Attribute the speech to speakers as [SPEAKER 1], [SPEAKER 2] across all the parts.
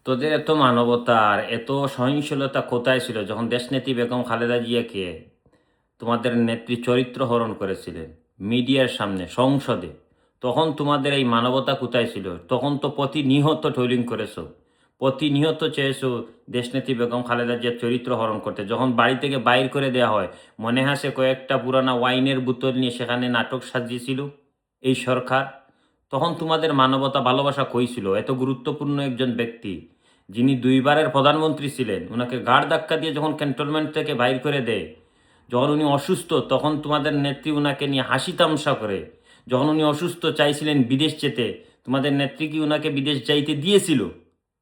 [SPEAKER 1] তোদের এত মানবতা আর এত সহিংসলতা কোথায় ছিল যখন দেশনেত্রী বেগম খালেদা জিয়াকে তোমাদের নেত্রী চরিত্র হরণ করেছিলেন মিডিয়ার সামনে সংসদে? তখন তোমাদের এই মানবতা কোথায় ছিল? তখন তো প্রতিনিহত ট্রোলিং করেছো, প্রতিনিহত চেয়েছো দেশনেত্রী বেগম খালেদা জিয়ার চরিত্র হরণ করতে। যখন বাড়ি থেকে বাইর করে দেওয়া হয়, মনে হাসে কয়েকটা পুরানা ওয়াইনের বোতল নিয়ে সেখানে নাটক সাজিয়েছিল এই সরকার। তখন তোমাদের মানবতা ভালোবাসা কই ছিল? এত গুরুত্বপূর্ণ একজন ব্যক্তি, যিনি দুইবারের প্রধানমন্ত্রী ছিলেন, ওনাকে ঘাড় ধাক্কা দিয়ে যখন ক্যান্টনমেন্ট থেকে বাইর করে দেয়, যখন উনি অসুস্থ তখন তোমাদের নেত্রী উনাকে নিয়ে হাসি তামসা করে। যখন উনি অসুস্থ চাইছিলেন বিদেশ যেতে, তোমাদের নেত্রী কি উনাকে বিদেশ যাইতে দিয়েছিল?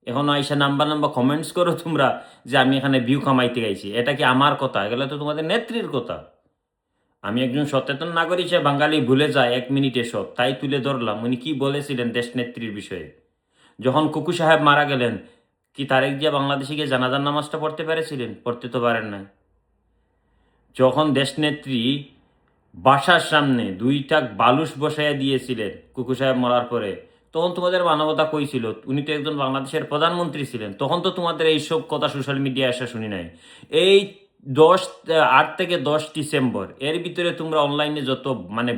[SPEAKER 1] এখন আইসা নাম্বার নাম্বার কমেন্টস করো তোমরা যে আমি এখানে ভিউ কামাইতে গাইছি। এটা কি আমার কথা? এগুলো তো তোমাদের নেত্রীর কথা। আমি একজন সচেতন নাগরিক হিসেবে বাঙালি ভুলে যায় 1 মিনিটে সব, তাই তুলে ধরলাম উনি কি বলেছিলেন দেশ নেত্রীর বিষয়ে। যখন কুকু সাহেব মারা গেলেন, কি তারেক জিয়া বাংলাদেশে গিয়ে জানাজার নামাজটা পড়তে পেরেছিলেন? পড়তে তো পারেন নাই। যখন দেশনেত্রী বাসার সামনে 2 টাক বালুস বসাইয়া দিয়েছিলেন কুকু সাহেব মরার পরে, তখন তোমাদের মানবতা কই ছিল? উনি তো একজন বাংলাদেশের প্রধানমন্ত্রী ছিলেন, তখন তো তোমাদের এইসব কথা সোশ্যাল মিডিয়ায় আসা শুনি নাই। এই 8 থেকে 10 ডিসেম্বর এর ভিতরে তোমরা অনলাইনে যত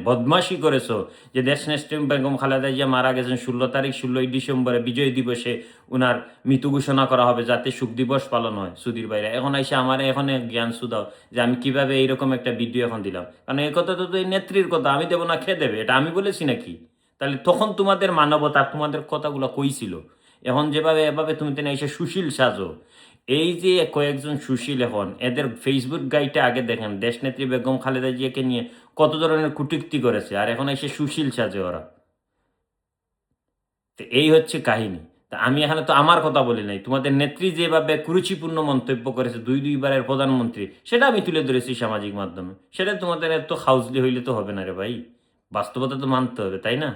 [SPEAKER 1] বদমাশি করেছো, যে দেশনেত্রী বেগম খালেদা জিয়া মারা গেছেন 16 তারিখ, 16ই ডিসেম্বরে বিজয় দিবসে উনার মৃত্যু ঘোষণা করা হবে যাতে শোক দিবস পালন হয় সুধীর ভাইরা। এখন আইসা আমার এখন জ্ঞান সুদাও যে আমি কিভাবে এইরকম একটা ভিডিও এখন দিলাম, কারণ এই কথা তো এই নেত্রীর কথা, আমি দেবো না খেয়ে দেবে? এটা আমি বলেছি নাকি? তাহলে তখন তোমাদের মানবতা তোমাদের কথাগুলো কই ছিল? এখন যেভাবে এভাবে তুমি তেন এসে সুশীল সাজো। এই যে কয়েকজন সুশীল, এখন এদের ফেসবুক গাইডটা আগে দেখেন, দেশনেত্রী বেগম খালেদা জিয়াকে নিয়ে কত ধরনের কটূক্তি করেছে, আর এখন এসে সুশীল সাজে ওরা। তো এই হচ্ছে কাহিনী। তা আমি এখানে তো আমার কথা বলি নাই, তোমাদের নেত্রী যেভাবে কুরুচিপূর্ণ মন্তব্য করেছে দুইবারের প্রধানমন্ত্রী, সেটা আমি তুলে ধরেছি সামাজিক মাধ্যমে। সেটা তোমাদের এত হাউজলি হইলে তো হবে না রে ভাই, বাস্তবতা তো মানতে হবে, তাই না?